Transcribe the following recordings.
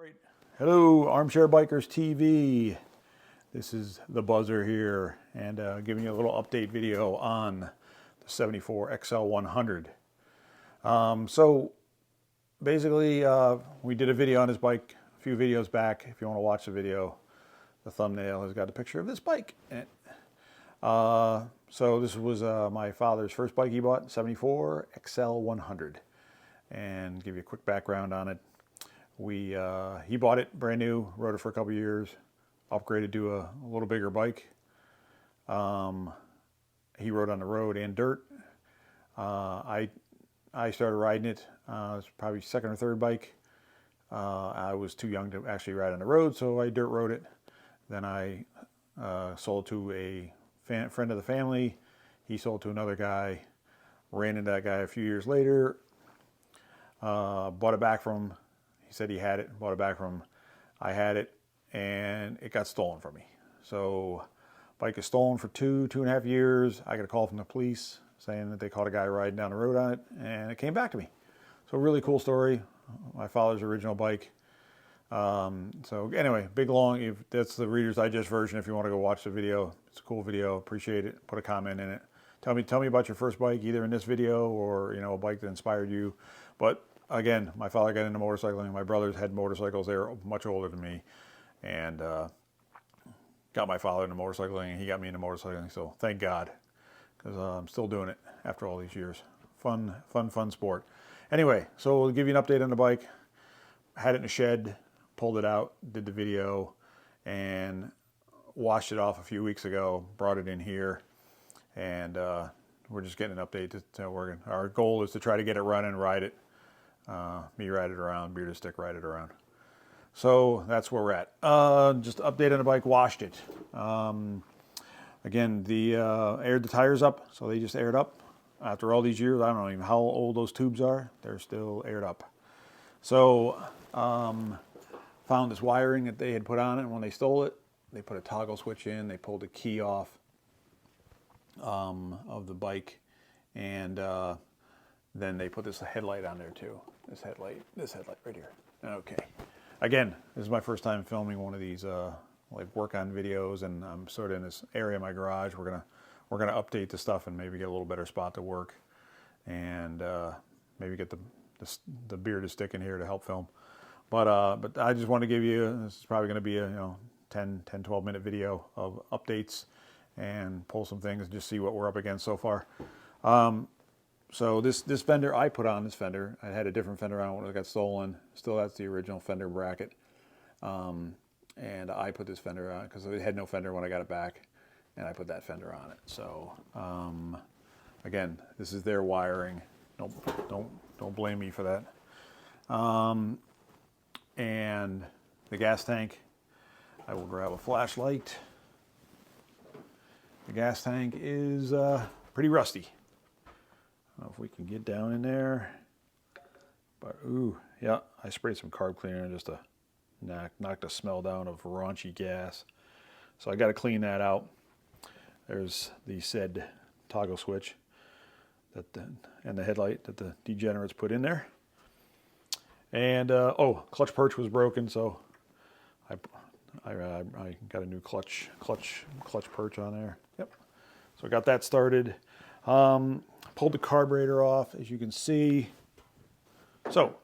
Right. Hello, Armchair Bikers TV. This is the Buzzer here, and giving you a little update video on the 74 XL100. So basically, we did a video on this bike a few videos back. If you want to watch the video, the thumbnail has got a picture of this bike in it. So this was my father's first bike he bought, 74 XL100, and give you a quick background on it. He bought it brand new, rode it for a couple years, upgraded to a little bigger bike. He rode on the road and dirt. I started riding it. It was probably second or third bike. I was too young to actually ride on the road, so I dirt rode it. Then I sold to a friend of the family. He sold to another guy. Ran into that guy a few years later. Bought it back from. He said he had it, bought it back from him. I had it, and it got stolen from me. So, bike is stolen for two and a half years. I got a call from the police saying that they caught a guy riding down the road on it, and it came back to me. So, really cool story. My father's original bike. So, anyway, big long. If that's the Reader's Digest version. If you want to go watch the video, it's a cool video. Appreciate it. Put a comment in it. Tell me about your first bike, either in this video or a bike that inspired you. But again, my father got into motorcycling. My brothers had motorcycles. They were much older than me, and got my father into motorcycling, and he got me into motorcycling. So thank God, because I'm still doing it after all these years. Fun sport. Anyway, so we'll give you an update on the bike. Had it in the shed, pulled it out, did the video, and washed it off a few weeks ago. Brought it in here, and we're just getting an update. Our goal is to try to get it running, ride it. Me ride it around, Bearded Stick ride it around. So that's where we're at. Just update on the bike, washed it. Again, aired the tires up, so they just aired up. After all these years, I don't know even how old those tubes are, they're still aired up. So, found this wiring that they had put on it, and when they stole it, they put a toggle switch in, they pulled the key off of the bike, and then they put this headlight on there too. This headlight right here. Okay. Again, this is my first time filming one of these like work-on videos, and I'm sort of in this area of my garage. We're gonna update the stuff and maybe get a little better spot to work, and maybe get the Bearded Stick in here to help film. But I just want to give you. This is probably going to be a 10-12 minute video of updates and pull some things and just see what we're up against so far. So this fender, I put on this fender. I had a different fender on when it got stolen. Still, that's the original fender bracket. And I put this fender on because it had no fender when I got it back, and I put that fender on it. So again, this is their wiring. Don't blame me for that. And the gas tank, I will grab a flashlight. The gas tank is pretty rusty. I don't know if we can get down in there, but ooh, yeah, I sprayed some carb cleaner just to knock the smell down of raunchy gas. So I got to clean that out. There's the said toggle switch and the headlight that the degenerates put in there. And oh, clutch perch was broken, so I got a new clutch perch on there. Yep. So I got that started. Pulled the carburetor off, as you can see. So,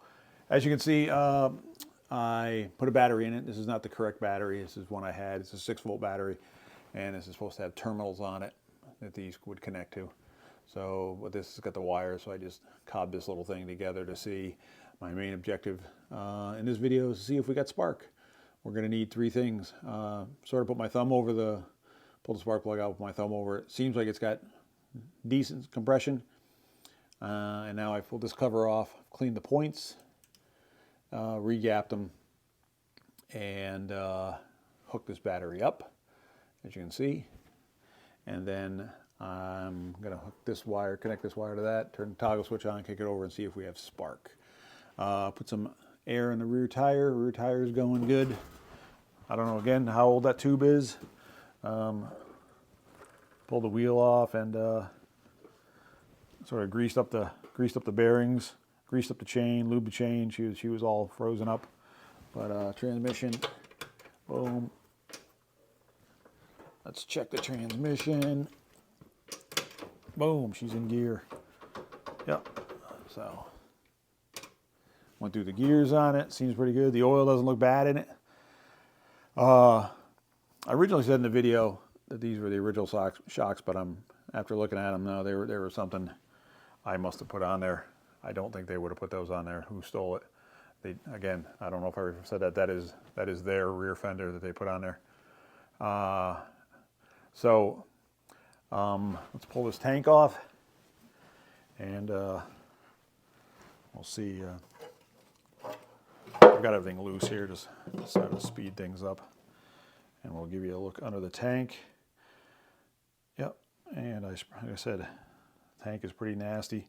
as you can see, I put a battery in it. This is not the correct battery. This is one I had. It's a 6-volt battery, and this is supposed to have terminals on it that these would connect to. So, but this has got the wire, so I just cobbed this little thing together to see. My main objective in this video is to see if we got spark. We're going to need 3 things. Sort of put my thumb over pull the spark plug out with my thumb over it. Seems like it's got decent compression, and now I pulled this cover off, cleaned the points, re-gapped them, and hooked this battery up, as you can see. And then I'm gonna connect this wire to that, turn the toggle switch on, kick it over, and see if we have spark. Put some air in the rear tire. Rear tire is going good. I don't know again how old that tube is. Pulled the wheel off and sort of greased up the bearings, greased up the chain, lubed the chain. She was all frozen up. But transmission, boom. Let's check the transmission. Boom, she's in gear. Yep, so went through the gears on it. Seems pretty good. The oil doesn't look bad in it. I originally said in the video that these were the original shocks, but after looking at them, no, they were something I must have put on there. I don't think they would have put those on there. Who stole it? Again, I don't know if I said that. That is their rear fender that they put on there. So let's pull this tank off, and we'll see. I've got everything loose here, just decided to speed things up, and we'll give you a look under the tank. Yep, and like I said, the tank is pretty nasty.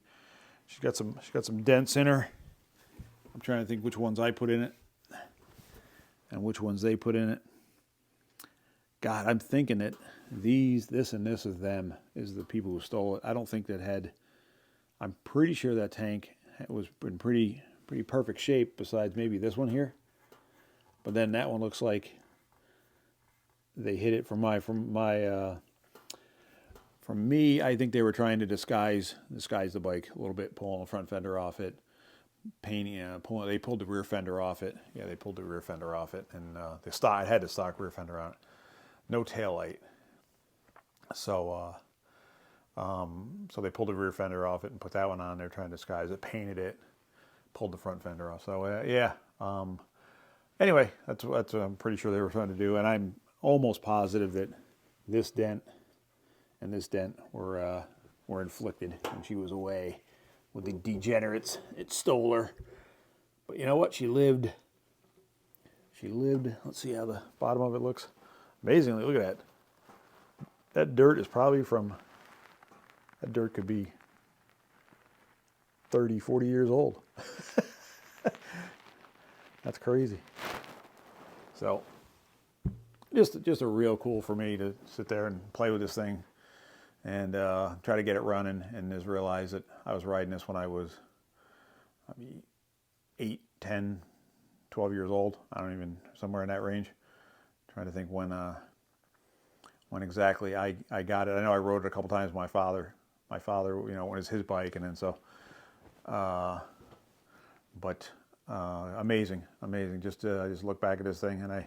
She's got some dents in her. I'm trying to think which ones I put in it and which ones they put in it. God, I'm thinking that this and this is them, is the people who stole it. I don't think I'm pretty sure that tank was in pretty perfect shape, besides maybe this one here. But then that one looks like they hit it from me. I think they were trying to disguise the bike a little bit, pulling the front fender off it, painting, they pulled the rear fender off it. Yeah, they pulled the rear fender off it, and it had the stock rear fender on it. No taillight. So so they pulled the rear fender off it and put that one on there, trying to disguise it, painted it, pulled the front fender off. So yeah. Anyway, that's what I'm pretty sure they were trying to do, and I'm almost positive that this dent and this dent were inflicted when she was away with the degenerates. It stole her. But you know what? She lived. Let's see how the bottom of it looks. Amazingly, look at that. That dirt is probably that dirt could be 30, 40 years old. That's crazy. So, just a real cool for me to sit there and play with this thing and try to get it running, and just realize that I was riding this when I was 8, 10, 12 years old. I don't even, somewhere in that range. Trying to think when exactly I got it. I know I rode it a couple times with my father. My father, when it was his bike, and then so, but amazing. Just I just look back at this thing, and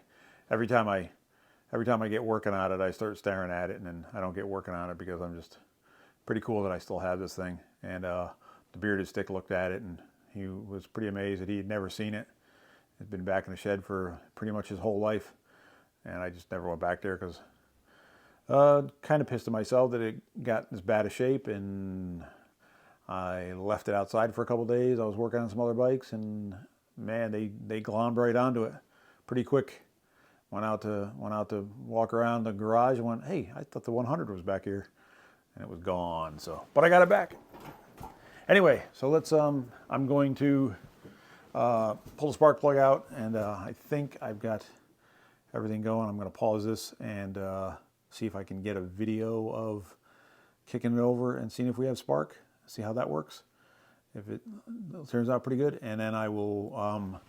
every time I get working on it, I start staring at it, and then I don't get working on it because I'm just pretty cool that I still have this thing. And the bearded stick looked at it, and he was pretty amazed that he had never seen it. It's been back in the shed for pretty much his whole life, and I just never went back there because kind of pissed at myself that it got in this bad a shape, and I left it outside for a couple days. I was working on some other bikes, and man, they glommed right onto it pretty quick. Went out to walk around the garage and went, hey, I thought the 100 was back here, and it was gone. So, but I got it back. Anyway, so let's I'm going to pull the spark plug out, and I think I've got everything going. I'm going to pause this and see if I can get a video of kicking it over and seeing if we have spark, see how that works. If it turns out pretty good, and then I will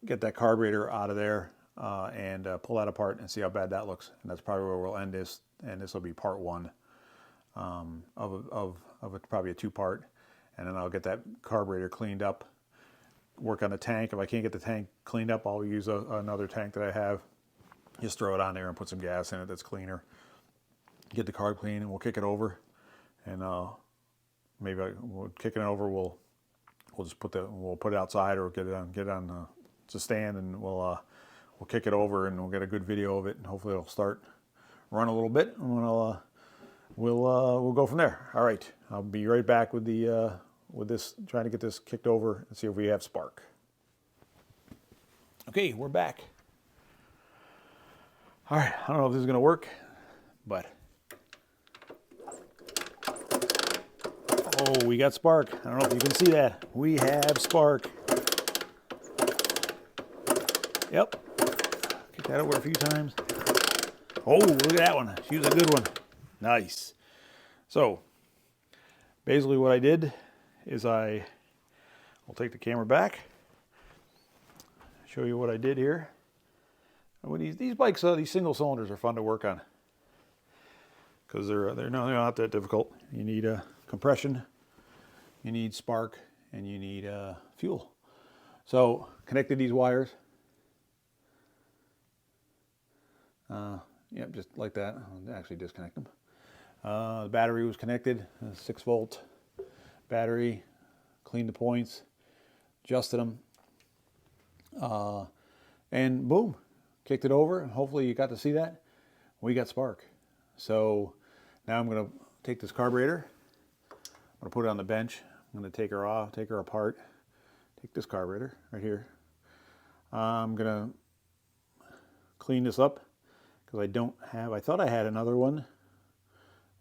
get that carburetor out of there and pull that apart and see how bad that looks. And that's probably where we'll end this, and this will be part one of probably a two-part. And then I'll get that carburetor cleaned up, work on the tank. If I can't get the tank cleaned up, I'll use another tank that I have. Just throw it on there and put some gas in it that's cleaner. Get the carb clean, and we'll kick it over. And maybe we'll kicking it over. We'll just put it outside, or get it on the stand, and we'll kick it over, and we'll get a good video of it, and hopefully it'll start run a little bit, and we'll go from there. All right, I'll be right back with this, trying to get this kicked over and see if we have spark. Okay, we're back. All right, I don't know if this is going to work, but oh, we got spark. I don't know if you can see that. We have spark. Yep. Kick that over a few times. Oh, look at that one. She was a good one. Nice. So, basically what I did is I will take the camera back, show you what I did here. And with these bikes, these single cylinders are fun to work on because they're not that difficult. You need compression, you need spark, and you need fuel. So connected these wires. Yep, just like that. I'll actually disconnect them. The battery was connected, a 6-volt battery. Cleaned the points, adjusted them, and boom, kicked it over. Hopefully you got to see that. We got spark. So now I'm going to take this carburetor. I'm going to put it on the bench. I'm going to take her off, take her apart. Take this carburetor right here. I'm going to clean this up because I thought I had another one,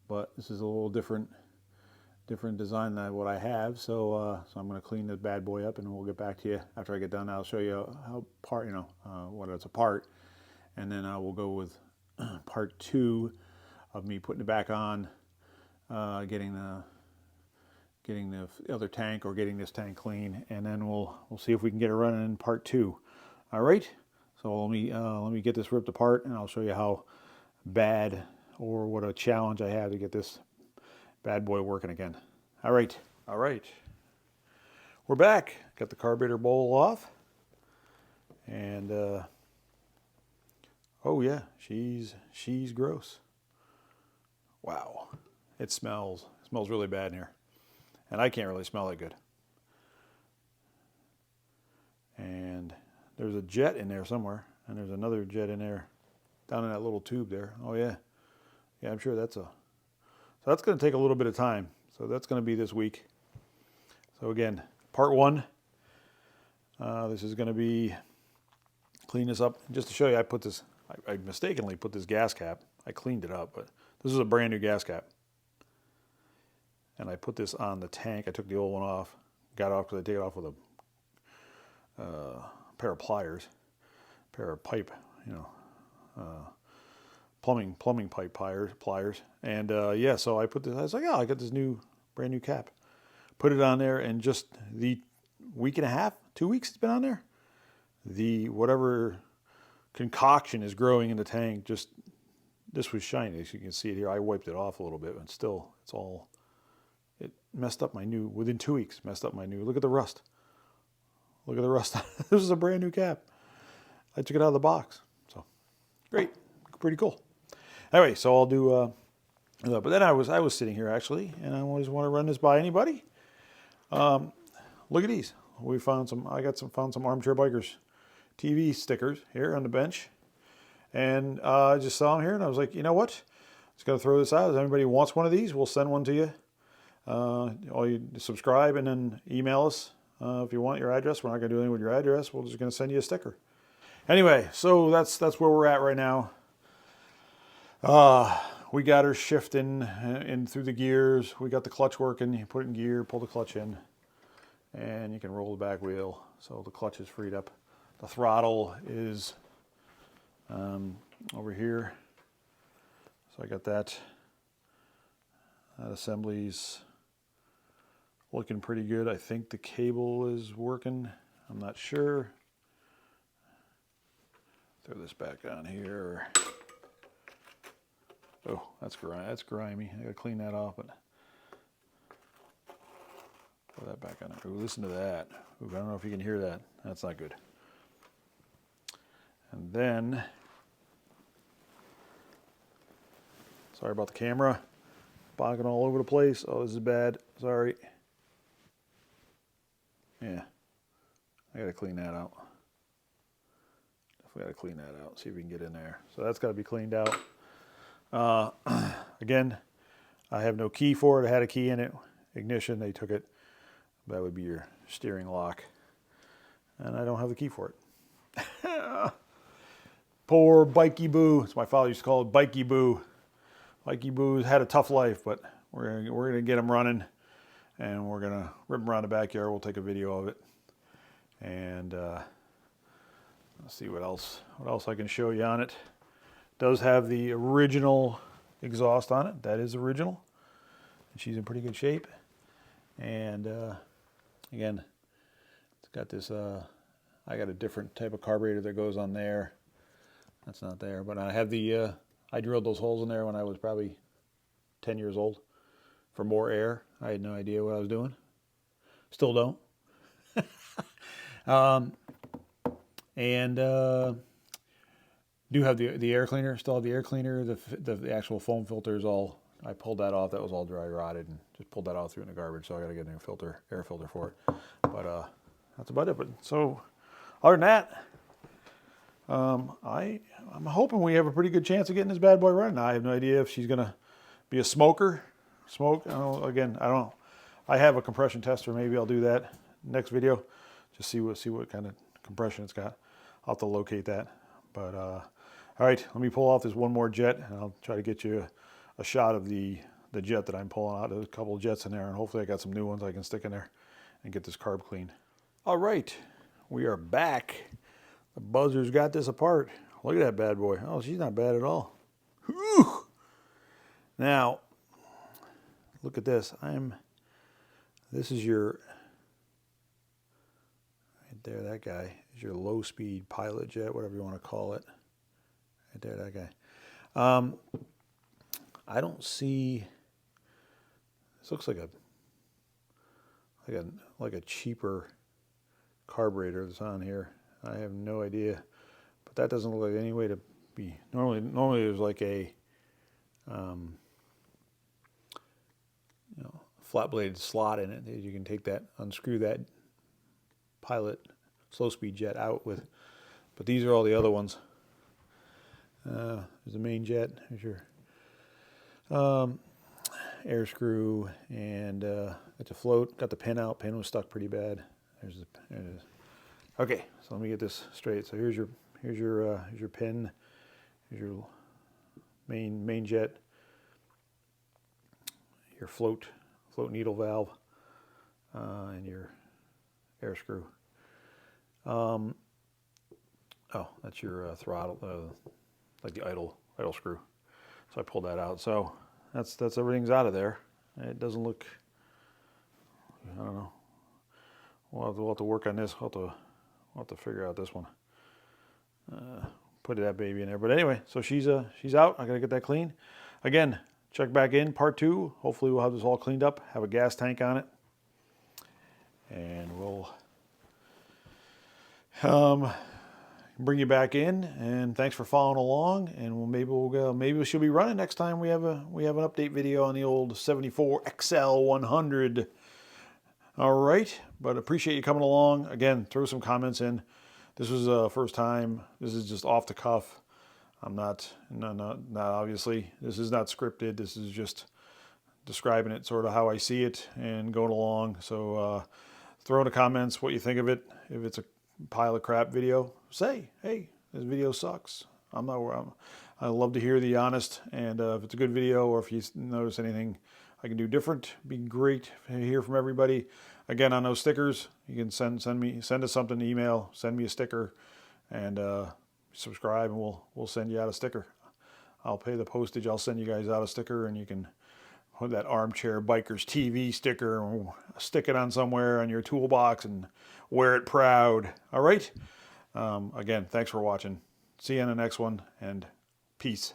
but this is a little different design than what I have. So I'm going to clean this bad boy up, and we'll get back to you after I get done. I'll show you how what it's apart, and then I will go with part 2 of me putting it back on, getting the other tank, or getting this tank clean, and then we'll see if we can get it running in part 2. All right. So let me get this ripped apart, and I'll show you how bad, or what a challenge I have to get this bad boy working again. All right. We're back. Got the carburetor bowl off, and oh yeah, she's gross. Wow, it smells really bad in here, and I can't really smell that good. And there's a jet in there somewhere, and there's another jet in there, down in that little tube there. Oh yeah, I'm sure so that's going to take a little bit of time. So that's going to be this week. So again, part 1. This is going to be clean this up. Just to show you, I mistakenly put this gas cap. I cleaned it up, but this is a brand new gas cap. And I put this on the tank. I took the old one off. Got off because I take it off with a pair of pliers, pair of pipe, plumbing pipe pliers, and yeah. So I put this. I was like, oh, I got this brand new cap. Put it on there, and just the week and a half, 2 weeks it's been on there. The whatever concoction is growing in the tank. This was shiny, as you can see it here. I wiped it off a little bit, but still, it messed up my new. Within 2 weeks, messed up my new. Look at the rust. Look at the rust. This is a brand new cap. I took it out of the box. So great, pretty cool. Anyway, so I'll do. But then I was sitting here actually, and I always want to run this by anybody. Look at these. We found some. I found some Armchair Bikers TV stickers here on the bench, and I just saw them here, and I was like, you know what? Just gonna throw this out. If anybody wants one of these, we'll send one to you. All you subscribe and then email us if you want your address. We're not gonna do anything with your address. We're just gonna send you a sticker. Anyway, so that's where we're at right now. We got her shifting in through the gears. We got the clutch working. You put it in gear, pull the clutch in, and you can roll the back wheel. So the clutch is freed up. The throttle is over here. So I got that. That assembly's looking pretty good. I think the cable is working. I'm not sure. Throw this back on here. Oh, that's grimy. I gotta clean that off, but throw that back on there. Ooh, listen to that. Ooh, I don't know if you can hear that. That's not good. And then, sorry about the camera. Bogging all over the place. Oh, this is bad. Sorry. Yeah. I gotta clean that out. Definitely gotta clean that out. See if we can get in there. So that's gotta be cleaned out. Again, I have no key for it. I had a key in it. Ignition, they took it. That would be your steering lock. And I don't have the key for it. Poor Bikey Boo. That's what my father used to call it, Bikey Boo. Bikey Boo's had a tough life, but we're gonna get him running, and we're gonna rip him around the backyard. We'll take a video of it, and let's see what else I can show you on it. Does have the original exhaust on it. That is original. And she's in pretty good shape. And again, it's got this. I I got a different type of carburetor that goes on there. That's not there, but I have the, I drilled those holes in there when I was probably 10 years old for more air. I had no idea what I was doing. Still don't. Do have the air cleaner. Still have the air cleaner. The actual foam filter is all, I pulled that off. That was all dry rotted and just pulled that out, threw it in the garbage. So I got to get a new filter, air filter for it. But that's about it. But so other than that, I'm hoping we have a pretty good chance of getting this bad boy running. I have no idea if she's gonna be a smoker. Smoke. I don't know, again, I don't know. I have a compression tester. Maybe I'll do that next video. Just see what kind of compression it's got. I'll have to locate that. But all right, let me pull off this one more jet, and I'll try to get you a shot of the jet that I'm pulling out. There's a couple of jets in there, and hopefully I got some new ones I can stick in there and get this carb clean. All right, we are back. The buzzer's got this apart. Look at that bad boy. Oh, she's not bad at all. Whew. Now, look at this. This is your, right there, that guy is your low speed pilot jet, whatever you want to call it. Right there, that guy. I don't see, this looks like a cheaper carburetor that's on here. I have no idea, but that doesn't look like any way to be. Normally there's like a, flat bladed slot in it. You can take that, unscrew that pilot slow speed jet out with, but these are all the other ones. There's the main jet. There's your air screw, and it's a float. Got the pin out. Pin was stuck pretty bad. There it is. Okay, so let me get this straight. So here's your pin. Here's your main jet. Your float needle valve, and your air screw. Oh, that's your throttle, like the idle screw. So I pulled that out. So that's everything's out of there. It doesn't look, I don't know. We'll have to work on this. We'll have to figure out this one. Put that baby in there. But anyway, so she's out. I gotta get that clean. Again, check back in part 2. Hopefully we'll have this all cleaned up. Have a gas tank on it, and we'll bring you back in. And thanks for following along. And maybe she'll be running next time we have an update video on the old 74 XL100. All right, but appreciate you coming along. Again, throw some comments in. This was the first time. This is just off the cuff. I'm not obviously. This is not scripted. This is just describing it sort of how I see it and going along. So throw in the comments what you think of it. If it's a pile of crap video, say, hey, this video sucks. I love to hear the honest. And if it's a good video, or if you notice anything I can do different, be great to hear from everybody. Again, on those stickers, you can send us something, email, send me a sticker, and subscribe, and we'll send you out a sticker. I'll pay the postage. I'll send you guys out a sticker, and you can put that Armchair Bikers TV sticker and stick it on somewhere on your toolbox and wear it proud. All right. Again, thanks for watching. See you in the next one, and peace.